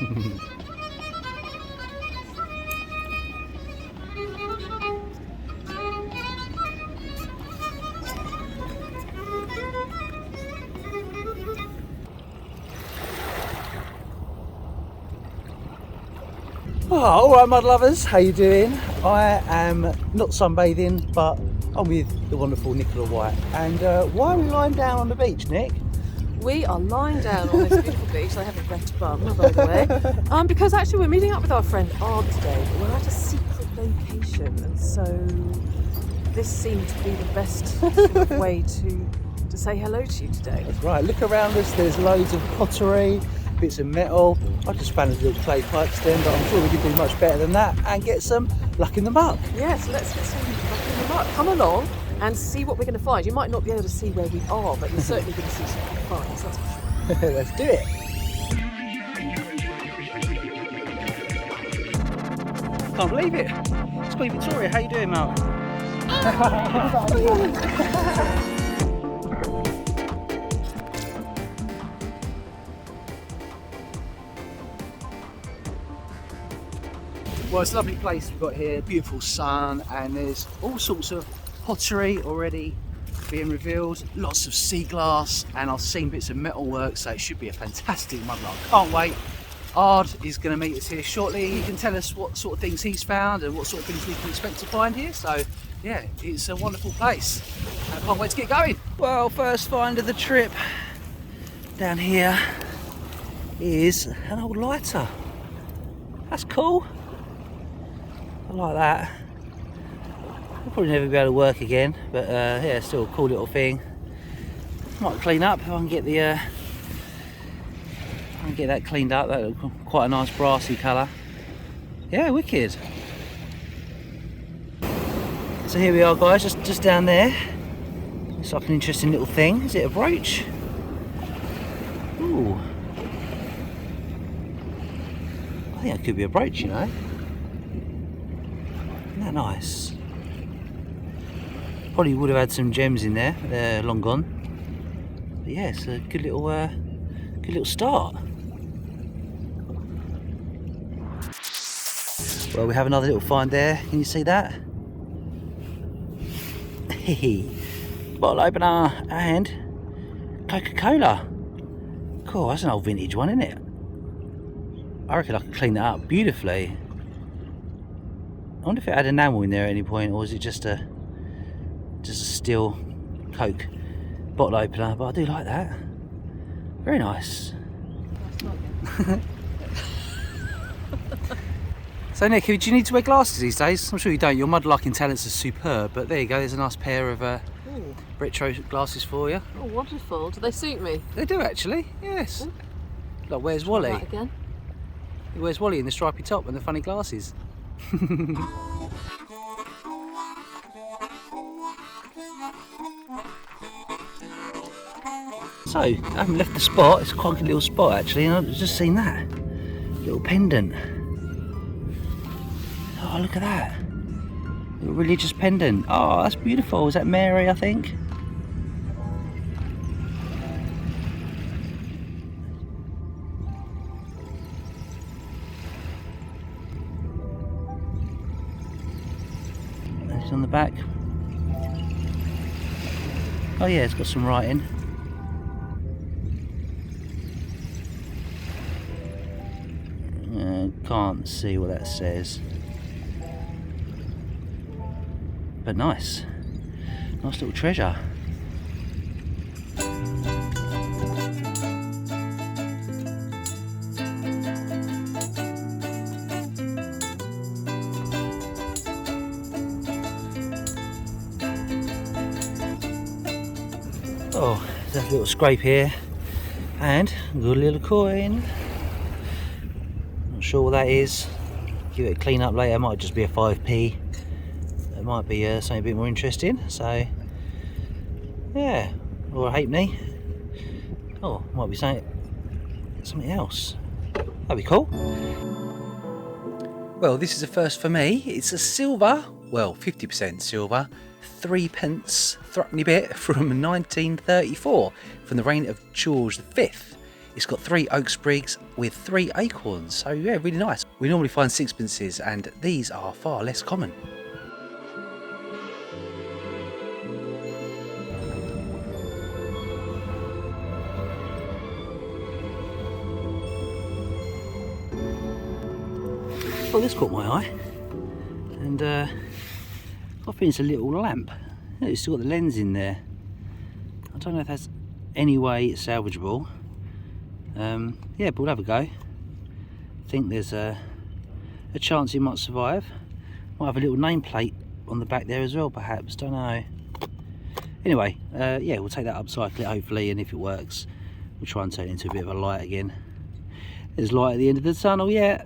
Oh, alright mud lovers, how you doing? I am not sunbathing, but I'm with the wonderful Nicola White. And why are we lying down on the beach, Nick? We are lying down on this beautiful beach. I have a wet bum, by the way. Because actually we're meeting up with our friend Ard today, but we're at a secret location, and so this seemed to be the best sort of way to say hello to you today. That's right, look around us, there's loads of pottery, bits of metal. I just found a little clay pipe stem, but I'm sure we can do much better than that and get some luck in the muck. Yeah, so let's get some luck in the muck. Come along and see what we're going to find. You might not be able to see where we are, but you're certainly going to see some finds, that's for sure. Let's do it. Can't believe it. It's Queen Victoria. How you doing, Mark? Well, it's a lovely place we've got here, beautiful sun, and there's all sorts of pottery already being revealed, lots of sea glass, and I've seen bits of metalwork, so it should be a fantastic mudlark. Can't wait. Ard is going to meet us here shortly. He can tell us what sort of things he's found and what sort of things we can expect to find here. So yeah, it's a wonderful place. I can't wait to get going. Well, first find of the trip down here is an old lighter. That's cool. I like that. I'll probably never be able to work again, but yeah, still a cool little thing. Might clean up if I can get the that cleaned up. That looks quite a nice brassy colour. Yeah, wicked. So here we are, guys, just down there. Looks like an interesting little thing. Is it a brooch? Ooh. I think it could be a brooch, you know. Isn't that nice? Probably would have had some gems in there. They're long gone. But yeah, it's a good little start. Well, we have another little find there. Can you see that? Bottle opener and Coca-Cola. Cool, that's an old vintage one, isn't it? I reckon I could clean that up beautifully. I wonder if it had enamel in there at any point, or was it just a steel Coke bottle opener? But I do like that. Very nice. So Nick, do you need to wear glasses these days? I'm sure you don't. Your mudlarking talents are superb, but there you go. There's a nice pair of retro glasses for you. Oh, wonderful. Do they suit me? They do actually. Yes. Like, where's Wally? That again. Where's Wally in the stripy top and the funny glasses? So, I haven't left the spot. It's quite a good little spot actually, and I've just seen that little pendant. Oh, look at that. Little religious pendant. Oh, that's beautiful. Is that Mary, I think? It's on the back. Oh yeah, it's got some writing. Can't see what that says, but nice little treasure. Oh, there's a little scrape here and a good little coin. Not sure what that is. Give it a clean up later. It might just be a 5p. It might be something a bit more interesting. So yeah, or a halfpenny. Oh, might be something else. That'd be cool. Well, this is a first for me. It's a silver, well, 50% silver, 3p threepenny bit from 1934, from the reign of George V. It's got 3 oak sprigs with 3 acorns, so yeah, really nice. We normally find sixpences and these are far less common. Well, this caught my eye, and I think it's a little lamp. It's still got the lens in there. I don't know if that's any way it's salvageable. Yeah, but we'll have a go. I think there's a chance it might survive. Might have a little nameplate on the back there as well, perhaps. Don't know. Anyway, yeah, we'll take that up, cycle it hopefully, and if it works, we'll try and turn it into a bit of a light again. There's light at the end of the tunnel, yeah.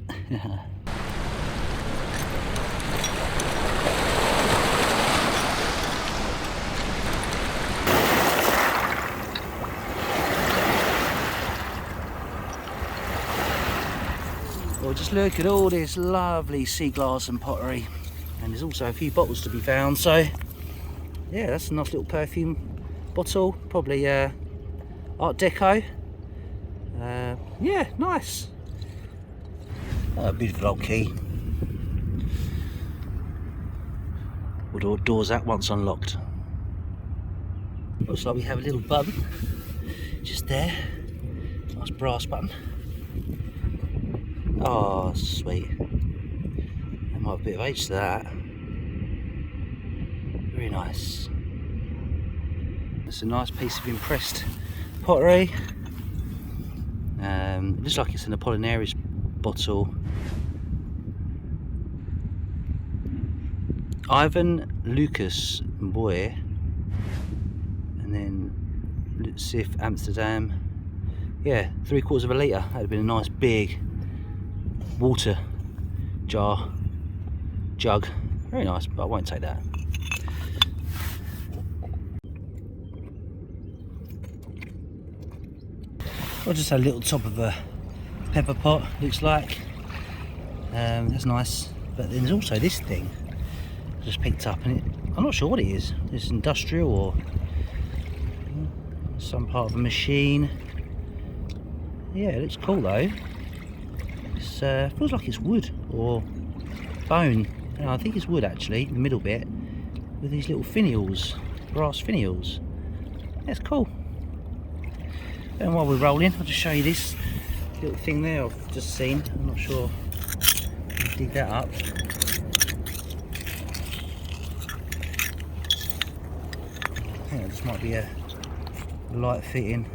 Well, just look at all this lovely sea glass and pottery, and there's also a few bottles to be found, so yeah, that's a nice little perfume bottle, probably Art Deco. Yeah, nice. Oh, a beautiful old key. What door's that once unlocked? Looks like we have a little button just there. Nice brass button. Oh, sweet. There might be a bit of age to that. Very nice. It's a nice piece of impressed pottery. Looks like it's an Apollinaris bottle. Ivan Lucas Boy, and then Sif Amsterdam. Yeah, 3/4 of a litre. That'd have been a nice big water jug. Very nice, but I won't take that. Or just a little top of a pepper pot, looks like. That's nice. But then there's also this thing I just picked up, and I'm not sure what it is. It's industrial or some part of a machine. Yeah, it looks cool though. It's feels like it's wood or bone. No, I think it's wood actually, the middle bit, with these little finials, brass finials. That's cool. And while we're rolling, I'll just show you this little thing there I've just seen. I'm not sure. I'll dig that up. I think this might be a light fitting.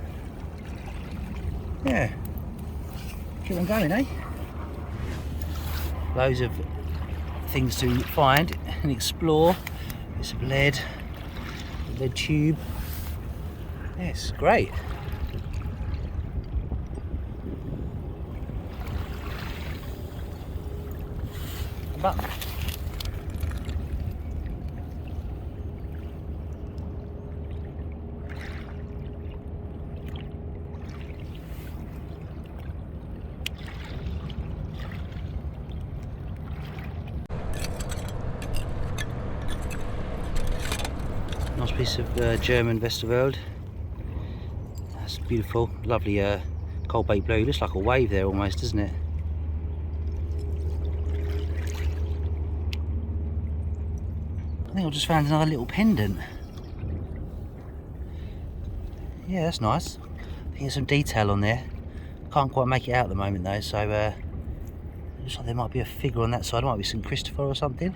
Yeah. Keep on going, eh? Loads of things to find and explore. Bits of lead tube. Yes, great. But nice piece of German Westerwald. That's beautiful, lovely cold baked blue. Looks like a wave there almost, doesn't it? I think I just found another little pendant. Yeah, that's nice. I think there's some detail on there. Can't quite make it out at the moment though, so looks like there might be a figure on that side. It might be St. Christopher or something.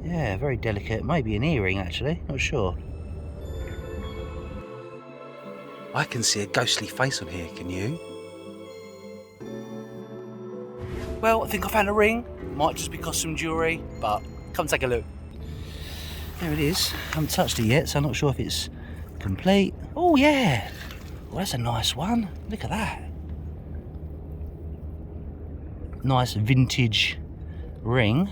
Yeah, very delicate. Maybe an earring actually, not sure. I can see a ghostly face on here, can you? Well, I think I found a ring. Might just be costume jewellery, but come take a look. There it is. I haven't touched it yet, so I'm not sure if it's complete. Oh yeah! Well, that's a nice one. Look at that. Nice vintage ring.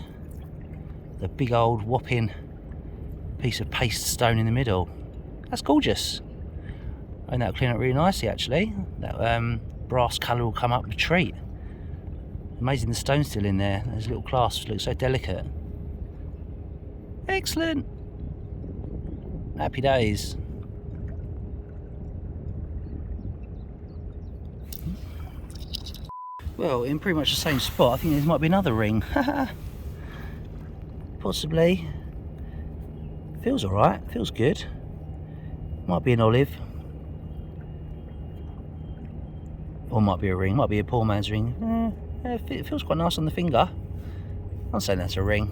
The big old whopping piece of paste stone in the middle. That's gorgeous. And that'll clean up really nicely actually. That brass colour will come up a treat. Amazing the stone's still in there. Those little clasps look so delicate. Excellent. Happy days. well, in pretty much the same spot. I think there might be another ring. Possibly. Feels alright, feels good. Might be an olive. Or might be a ring, might be a poor man's ring. It feels quite nice on the finger. I'm saying that's a ring.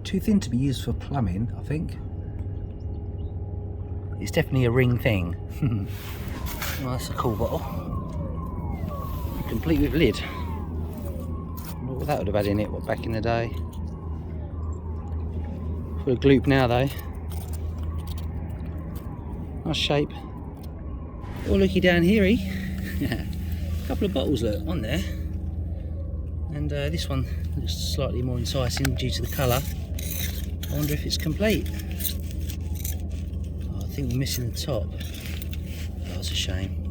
Too thin to be used for plumbing, I think. It's definitely a ring thing. Well, that's a cool bottle. Complete with lid. I wonder what that would have had in it, what, back in the day. Full of gloop now though. Nice shape. Oh, looky down here, a couple of bottles look on there. And this one looks slightly more enticing due to the colour. I wonder if it's complete. Oh, I think we're missing the top. Oh, that's a shame.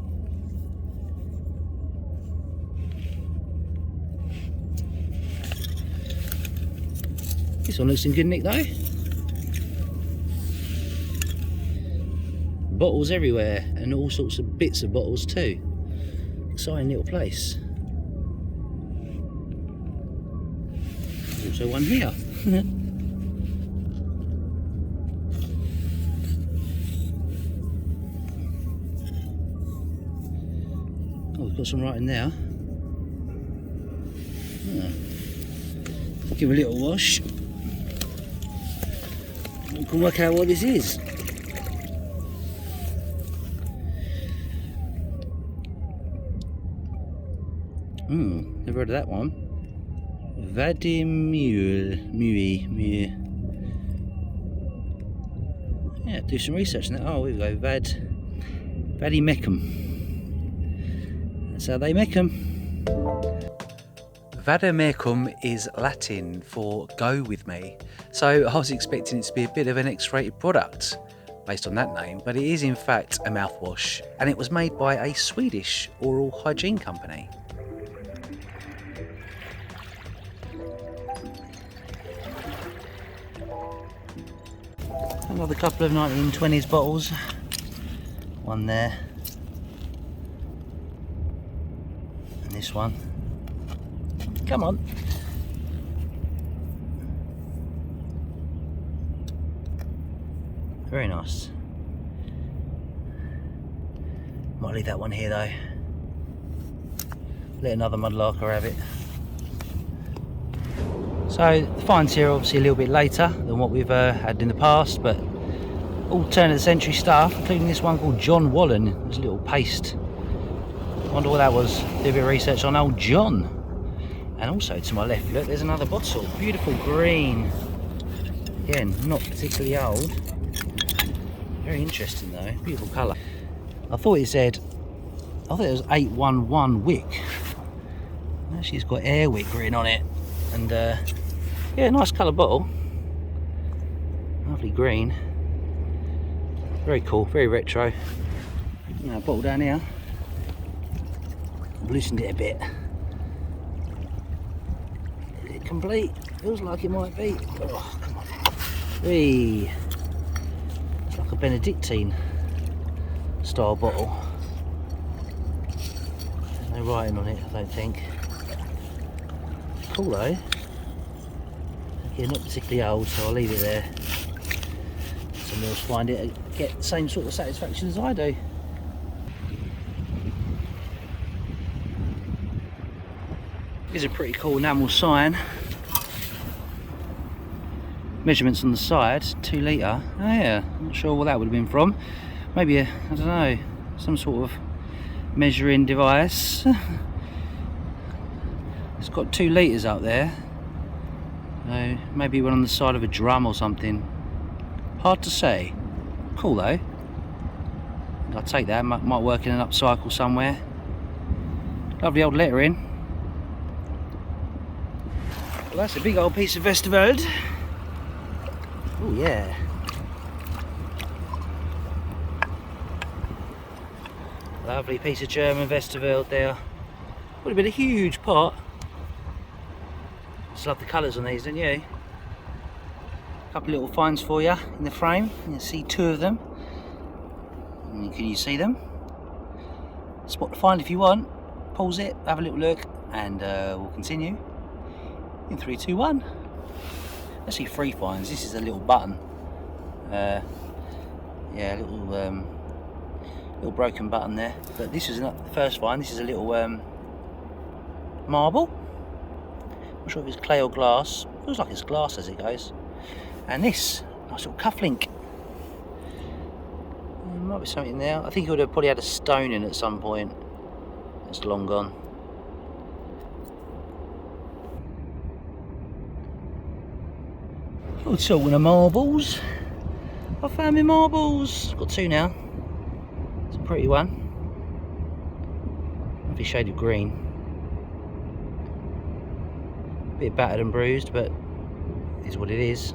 This one looks in good nick though. Bottles everywhere and all sorts of bits of bottles too. Exciting little place. There's also one here. Oh, we've got some right in there. Give a little wash. We can work out what this is. Never heard of that one. Vadimule. Yeah, do some research on that. Oh, here we go. Vadimecum. That's how they make them. Vadimecum is Latin for go with me. So I was expecting it to be a bit of an X-rated product based on that name, but it is in fact a mouthwash, and it was made by a Swedish oral hygiene company. Another couple of 1920s bottles. One there. And this one. Come on. Very nice. Might leave that one here though. Let another mudlarker have it. So the finds here are obviously a little bit later than what we've had in the past, but all turn of the century stuff, including this one called John Wallen. There's a little paste. Wonder what that was. Do a bit of research on old John. And also to my left, look, there's another bottle. Beautiful green. Again, not particularly old. Very interesting though. Beautiful colour. I thought it was 811 wick. Actually, it's got air wick written on it. And yeah, nice colour bottle. Lovely green. Very cool, very retro. Now, bottle down here. I've loosened it a bit. Is it complete? Feels like it might be. Oh, come on. Hey. It's like a Benedictine style bottle. There's no writing on it, I don't think. Cool though. Yeah, not particularly old, so I'll leave it there. Someone else find it and get the same sort of satisfaction as I do. Here's a pretty cool enamel sign. Measurements on the side, 2 litre. Oh yeah, not sure what that would have been from. Maybe I don't know, some sort of measuring device. It's got 2 litres up there. So maybe it went on the side of a drum or something. Hard to say. Cool though. I'll take that, might work in an upcycle somewhere. Lovely old lettering. Well, that's a big old piece of Westerveld. Oh yeah. Lovely piece of German Westerveld there. Would have been a huge pot. Just love the colours on these, don't you? A couple little finds for you in the frame. You can see 2 of them. Can you see them? Spot to find if you want. pause it, have a little look, and we'll continue in 3, 2, 1. Actually 3 finds. This is a little button. Yeah, a little broken button there. But this is not the first find. This is a little marble. Not sure if it's clay or glass. Feels like it's glass as it goes. And this nice little cufflink. There might be something in there. I think it would have probably had a stone in at some point. It's long gone. Oh, talking of marbles, I found my marbles. Got 2 now. It's a pretty one. Lovely shade of green. Bit battered and bruised, but it is what it is.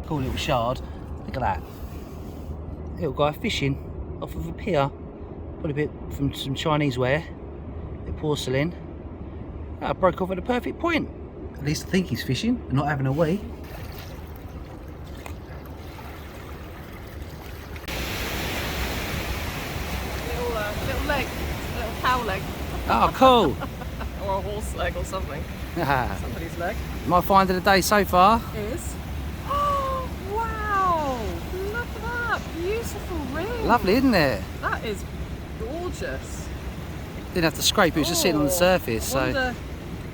Cool little shard. Look at that. Little guy fishing off of a pier. Probably a bit from some Chinese ware. Bit of porcelain. That broke off at a perfect point. At least I think he's fishing and not having a wee. Little leg, a little cow leg. Oh, cool. Or a horse leg or something. Somebody's leg. My find of the day so far Is. Oh, wow! Look at that. Beautiful ring. lovely, isn't it? That is gorgeous. Didn't have to scrape, it was just sitting on the surface. So,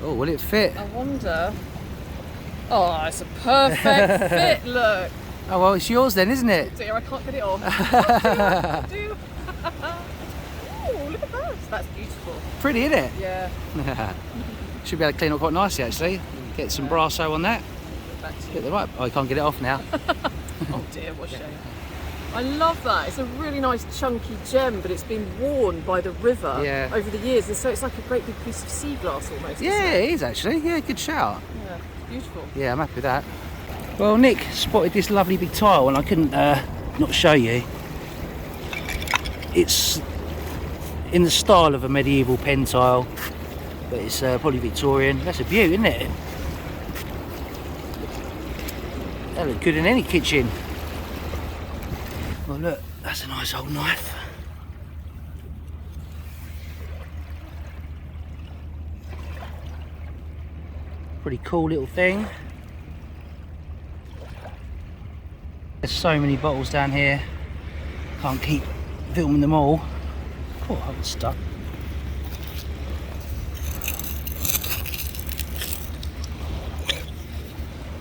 oh, will it fit? I wonder. Oh, it's a perfect fit, look. Oh well, it's yours then, isn't it? Dear, I can't get it off. I do. Oh, look at that. That's beautiful. Pretty, isn't it? Yeah. Should be able to clean up quite nicely actually. Get some brasso on that. Get the right. Oh, I can't get it off now. Oh dear, what a shame. I love that. It's a really nice chunky gem, but it's been worn by the river over the years, and so it's like a great big piece of sea glass almost. Yeah, it is actually. Yeah, good shout. Yeah, beautiful. Yeah, I'm happy with that. Well, Nick spotted this lovely big tile, and I couldn't not show you. It's in the style of a medieval pen tile, but it's probably Victorian. That's a beaut, isn't it? That look good in any kitchen. Well, look, that's a nice old knife. Pretty cool little thing. There's so many bottles down here. Can't keep filming them all. Oh, I got stuck.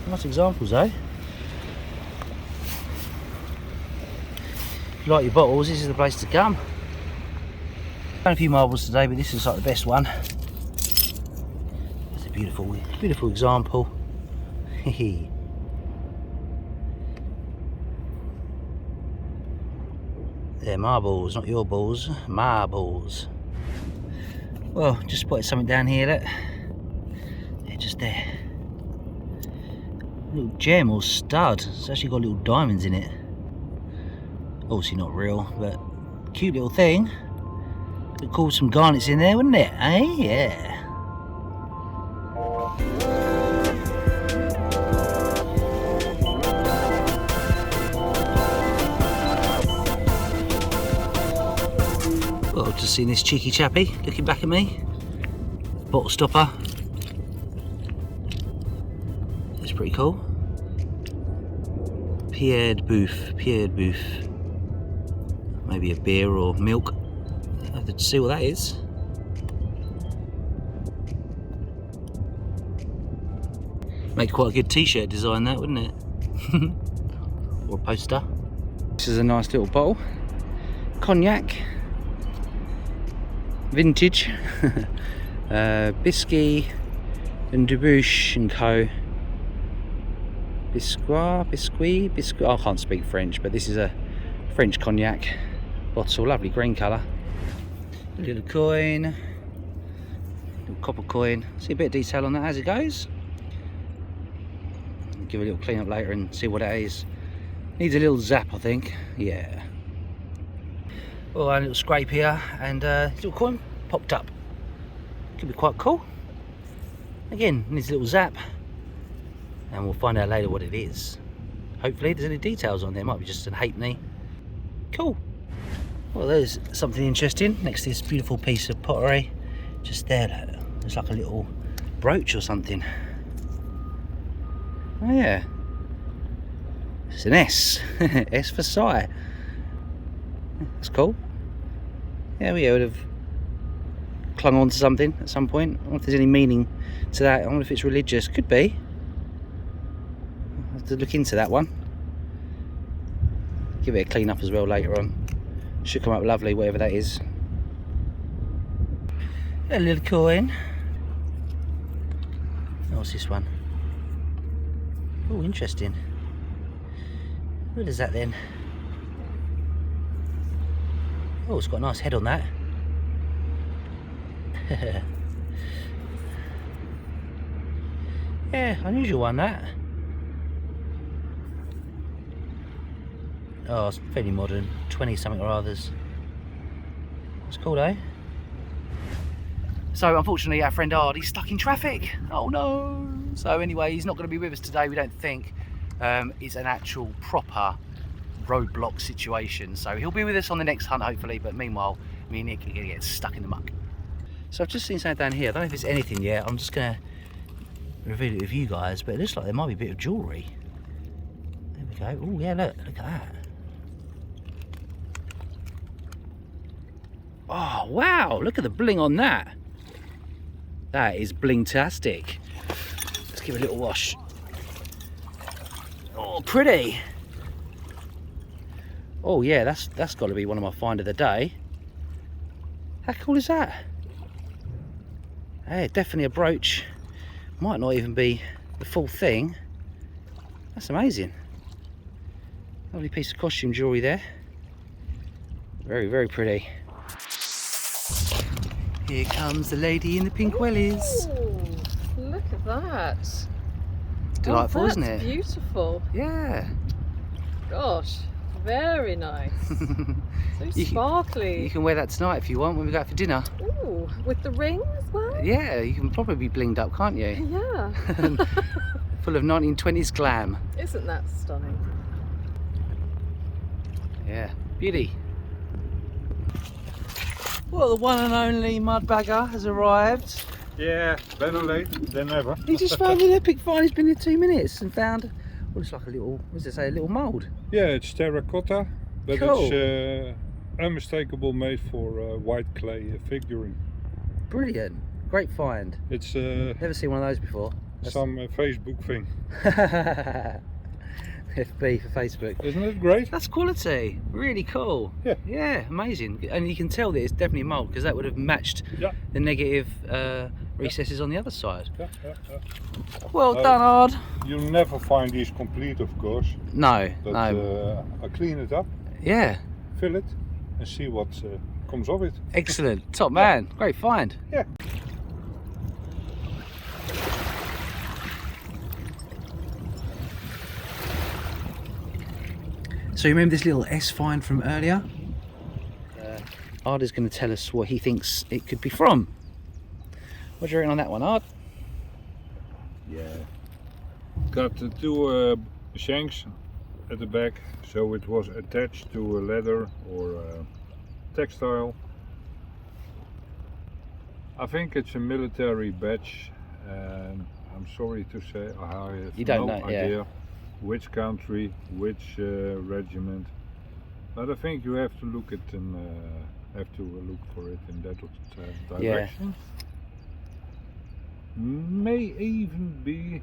Nice examples, though. If you like your bottles, this is the place to come. Found a few marbles today, but this is like the best one. That's a beautiful example. They're marbles, not your balls. Marbles. Well, just spotted something down here. Look. They're just there. A little gem or stud. It's actually got little diamonds in it. Obviously not real, but cute little thing. Could call some garnets in there, wouldn't it? Eh? Yeah. Well, just seen this cheeky chappy looking back at me. Bottle stopper. It's pretty cool. Pierre de Bouffe. Maybe a beer or milk. I have to see what that is. Make quite a good t-shirt design, that, wouldn't it? Or a poster. This is a nice little bottle. Cognac. Vintage. Biscuit and Debouche and Co. Biscuit. I can't speak French, but this is a French cognac bottle. Lovely green colour. A little coin. Little copper coin. See a bit of detail on that as it goes. Give a little clean up later and see what it is. Needs a little zap, I think. Yeah. Well, a little scrape here, and a little coin popped up. Could be quite cool. Again, needs a little zap, and we'll find out later what it is. Hopefully there's any details on there. It might be just an halfpenny. Cool. Well, there's something interesting next to this beautiful piece of pottery. Just there, look. It's like a little brooch or something. Oh yeah. It's an S. S for Psy. That's cool. Yeah, we would have clung on to something at some point. I wonder if there's any meaning to that. I wonder if it's religious. Could be. I'll have to look into that one. Give it a clean up as well later on. Should come up lovely, whatever that is. A little coin. What's this one? Oh, interesting. What is that then? Oh, it's got a nice head on that. Yeah, unusual one that. Oh, it's fairly modern. 20 something or others. It's cool though. So unfortunately our friend Ard, he's stuck in traffic. Oh no. So anyway, he's not going to be with us today, we don't think. It's an actual proper roadblock situation. So he'll be with us on the next hunt hopefully, but meanwhile, me and Nick are going to get stuck in the muck. So I've just seen something down here. I don't know if it's anything yet. I'm just going to reveal it with you guys, but it looks like there might be a bit of jewellery. There we go. Oh yeah, look at that. Oh wow, look at the bling on that. That is bling-tastic. Let's give it a little wash. Oh, pretty. Oh yeah, that's got to be one of my find of the day. How cool is that? Hey, definitely a brooch. Might not even be the full thing. That's amazing. Lovely piece of costume jewellery there. Very, very pretty. Here comes the lady in the pink wellies. Ooh, look at that. It's delightful, isn't it? Beautiful. Yeah. Gosh, very nice. So sparkly. You can wear that tonight if you want when we go out for dinner. Ooh, with the ring as well? Yeah, you can probably be blinged up, can't you? Yeah. Full of 1920s glam. Isn't that stunning? Yeah, beauty. Well, the one and only Mudbagger has arrived. Yeah, better late than never. He just found an epic find. He's been here 2 minutes and found, well, it's like a little, what does it say, a little mould? Yeah, it's terracotta, but Cool. it's unmistakable, made for white clay figurine. Brilliant. Great find. It's Never seen one of those before. some Facebook thing. FB for Facebook. Isn't it great? That's quality. Really cool. Yeah. Yeah, amazing. And you can tell that it's definitely mould because that would have matched Yeah. the negative recesses on the other side. Yeah. Well done, Ard. You'll never find these complete, of course. No, But no. I clean it up, Yeah, fill it, and see what comes of it. excellent. Top man. Great find. Yeah. So you remember this little S find from earlier? Ard is going to tell us what he thinks it could be from. What do you reckon on that one, Ard? Yeah. Got the two shanks at the back, so it was attached to a leather or textile. I think it's a military badge, and I'm sorry to say I have You don't no know, yeah. idea which country, which regiment. But I think you have to look it and have to look for it in that direction. May even be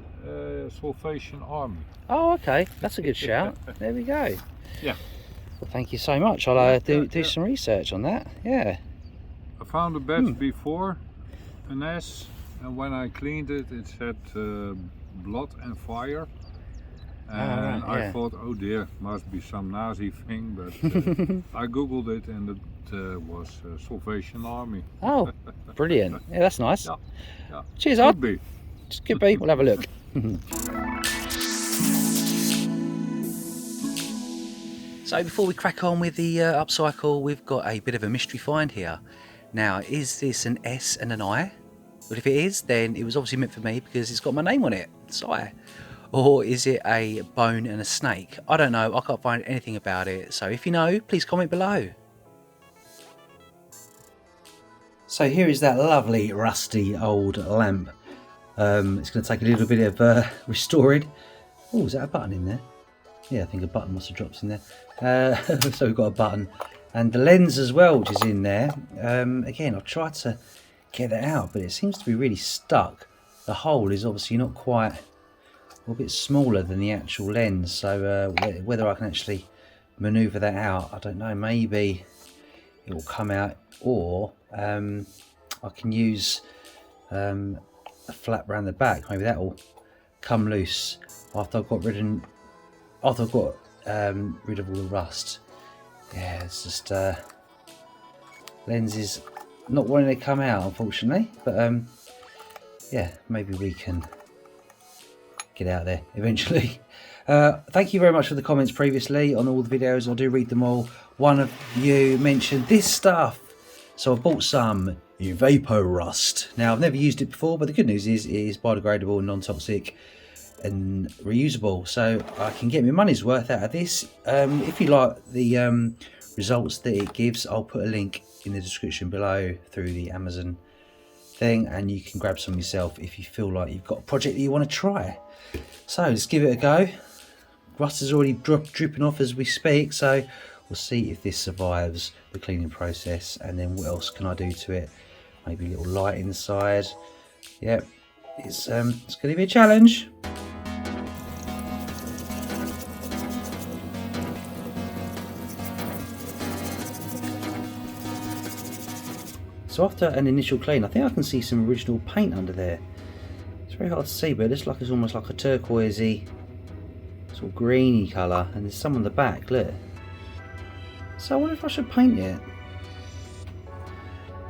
Salvation Army. Oh, okay. That's a good shout. There we go. Yeah. Well, thank you so much. I'll do some research on that. Yeah. I found a badge before, an S, and when I cleaned it, it said blood and fire. And right, yeah. I thought, oh dear, must be some Nazi thing, but I googled it and it was Salvation Army. Oh, brilliant. Yeah, that's nice. Yeah, yeah. Cheers, Could Ard. be. Could be. We'll have a look. So before we crack on with the upcycle, we've got a bit of a mystery find here. Now, is this an S and an I? Well, if it is, then it was obviously meant for me because it's got my name on it, Si. Or is it a bone and a snake? I don't know. I can't find anything about it. So if you know, please comment below. So here is that lovely rusty old lamp. It's going to take a little bit of restoring. Oh, is that a button in there? Yeah, I think a button must have dropped in there. So we've got a button. And the lens as well, which is in there. Again, I've tried to get that out, but it seems to be really stuck. The hole is obviously not quite, a bit smaller than the actual lens. So whether I can actually manoeuvre that out, I don't know. Maybe it will come out, or I can use a flap around the back. Maybe that will come loose after I've got rid of all the rust. Yeah, it's just lenses not wanting to come out, unfortunately. But yeah, maybe we can get out there eventually. Thank you very much for the comments previously on all the videos. I do read them all. One of you mentioned this stuff, so I bought some Vapor Rust. Now, I've never used it before, but the good news is it is biodegradable, non-toxic and reusable, so I can get my money's worth out of this. If you like the results that it gives, I'll put a link in the description below through the Amazon thing, and you can grab some yourself if you feel like you've got a project that you want to try. So let's give it a go. Rust is already dripping off as we speak, so we'll see if this survives the cleaning process, and then what else can I do to it. Maybe a little light inside. Yep, it's going to be a challenge. So after an initial clean, I think I can see some original paint under there. It's very hard to see, but it looks like it's almost like a turquoisey, sort of greeny colour, and there's some on the back, look. So I wonder if I should paint it.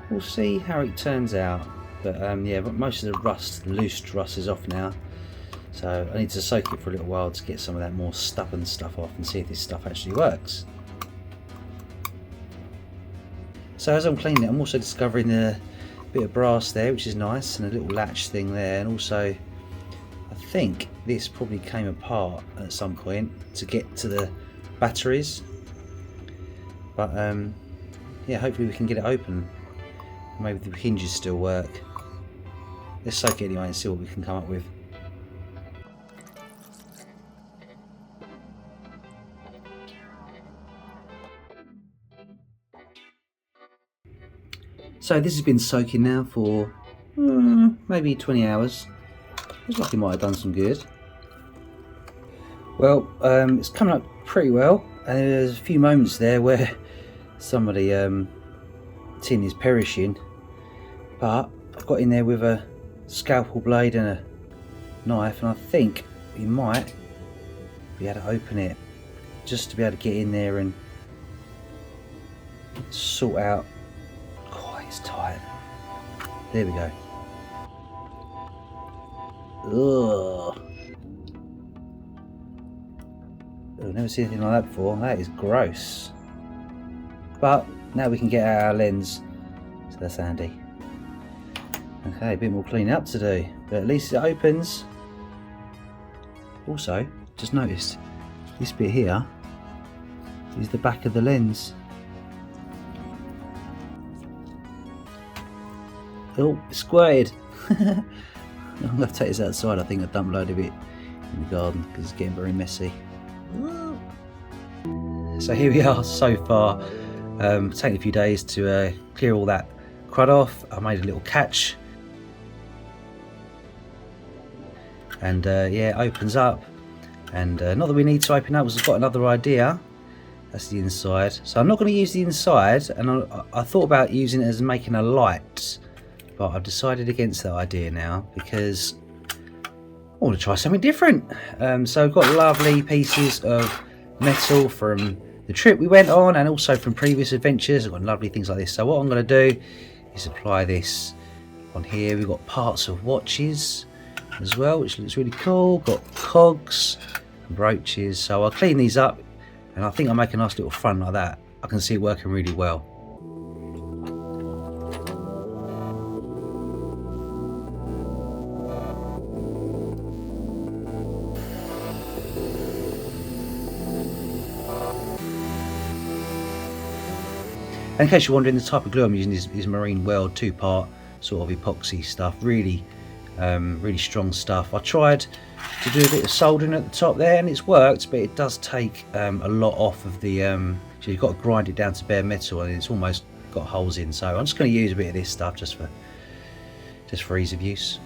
We'll see how it turns out. But yeah, but most of the rust, the loose rust, is off now. So I need to soak it for a little while to get some of that more stubborn stuff off and see if this stuff actually works. So as I'm cleaning it, I'm also discovering a bit of brass there, which is nice, and a little latch thing there, and also I think this probably came apart at some point to get to the batteries. But yeah, hopefully we can get it open. Maybe the hinges still work. Let's soak it anyway and see what we can come up with. So this has been soaking now for maybe 20 hours. Looks like it might have done some good. Well, it's coming up pretty well, and there's a few moments there where some of the tin is perishing, but I've got in there with a scalpel blade and a knife, and I think we might be able to open it, just to be able to get in there and sort out. Oh, it's tight. There we go. Ugh. I've never seen anything like that before. That is gross. But now we can get out our lens, so that's handy. Okay, a bit more cleaning up to do, but at least it opens. Also, just noticed this bit here is the back of the lens. Oh, it's squirted. I'm going to take this outside. I think I dumped a load of it in the garden because it's getting very messy. So here we are so far. Taking a few days to clear all that crud off. I made a little catch, and yeah, it opens up. And not that we need to open up, because I've got another idea. That's the inside. So I'm not going to use the inside, and I thought about using it as making a light, but I've decided against that idea now because I want to try something different. So I've got lovely pieces of metal from the trip we went on, and also from previous adventures. I've got lovely things like this. So what I'm going to do is apply this on here. We've got parts of watches as well, which looks really cool. Got cogs and brooches. So I'll clean these up, and I think I'll make a nice little front like that. I can see it working really well. And in case you're wondering, the type of glue I'm using is Marine World 2-part sort of epoxy stuff, really really strong stuff. I tried to do a bit of soldering at the top there and it's worked, but it does take a lot off of the so you've got to grind it down to bare metal and it's almost got holes in, so I'm just going to use a bit of this stuff just for ease of use.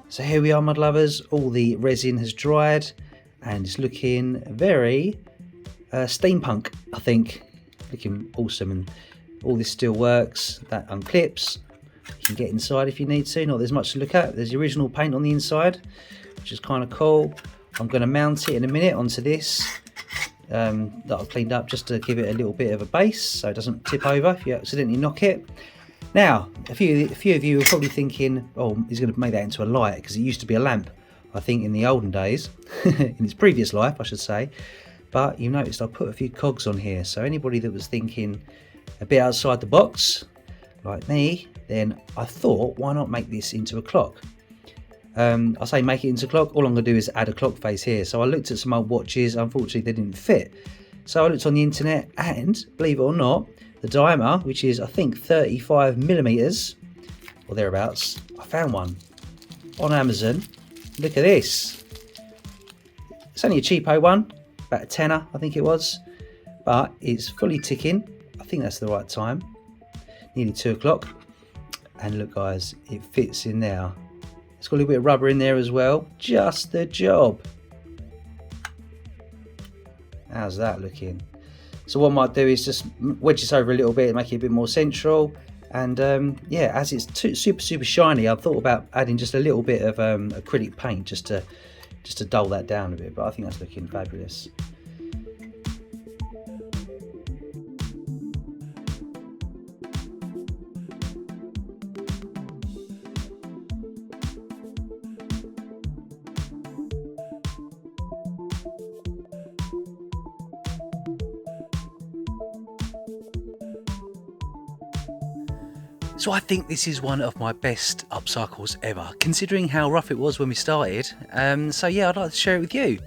So here we are, mud lovers, all the resin has dried and it's looking very steampunk, I think. Looking awesome, and all this still works. That unclips. You can get inside if you need to. Not there's much to look at. There's the original paint on the inside, which is kind of cool. I'm going to mount it in a minute onto this that I've cleaned up just to give it a little bit of a base so it doesn't tip over if you accidentally knock it. Now, a few of you are probably thinking, oh, he's going to make that into a light because it used to be a lamp, I think, in the olden days, in its previous life, I should say. But you noticed I put a few cogs on here, so anybody that was thinking a bit outside the box, like me, then I thought, why not make this into a clock? I say make it into a clock, all I'm going to do is add a clock face here. So I looked at some old watches, unfortunately they didn't fit. So I looked on the internet and, believe it or not, the diameter, which is I think 35mm or thereabouts, I found one on Amazon. Look at this. It's only a cheapo one, about a tenner I think it was, but it's fully ticking. I think that's the right time, nearly 2 o'clock. And look guys, it fits in there. It's got a little bit of rubber in there as well, just the job. How's that looking? So what I might do is just wedge this over a little bit and make it a bit more central. And yeah, as it's super shiny, I thought about adding just a little bit of acrylic paint just to dull that down a bit. But I think that's looking fabulous. So I think this is one of my best upcycles ever, considering how rough it was when we started. So yeah, I'd like to share it with you.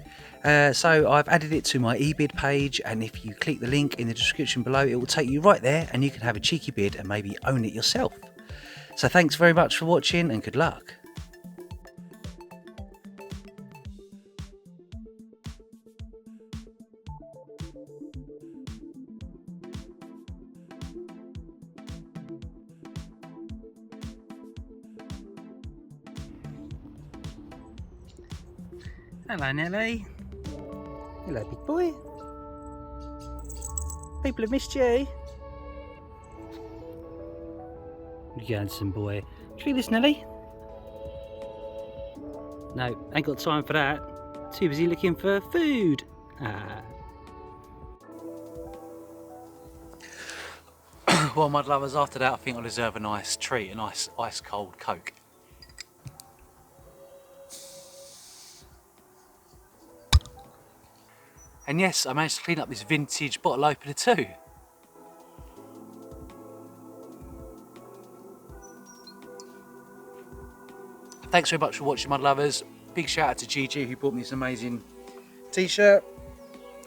So I've added it to my eBid page, and if you click the link in the description below, it will take you right there and you can have a cheeky bid and maybe own it yourself. So thanks very much for watching and good luck. Hello Nelly. Hello big boy. People have missed you. You handsome boy. Should we this Nelly? No, ain't got time for that. Too busy looking for food. Well mud lovers, after that I think I deserve a nice treat, a nice ice cold Coke. And yes, I managed to clean up this vintage bottle opener too. Thanks very much for watching, mud lovers. Big shout out to Gigi who bought me this amazing t-shirt.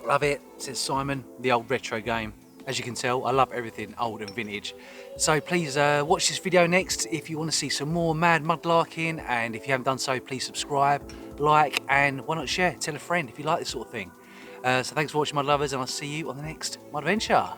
Love it. It says Simon, the old retro game. As you can tell, I love everything old and vintage. So please watch this video next if you want to see some more mad mudlarking, and if you haven't done so, please subscribe, like, and why not share? Tell a friend if you like this sort of thing. So thanks for watching, my lovers, and I'll see you on the next Mud Adventure.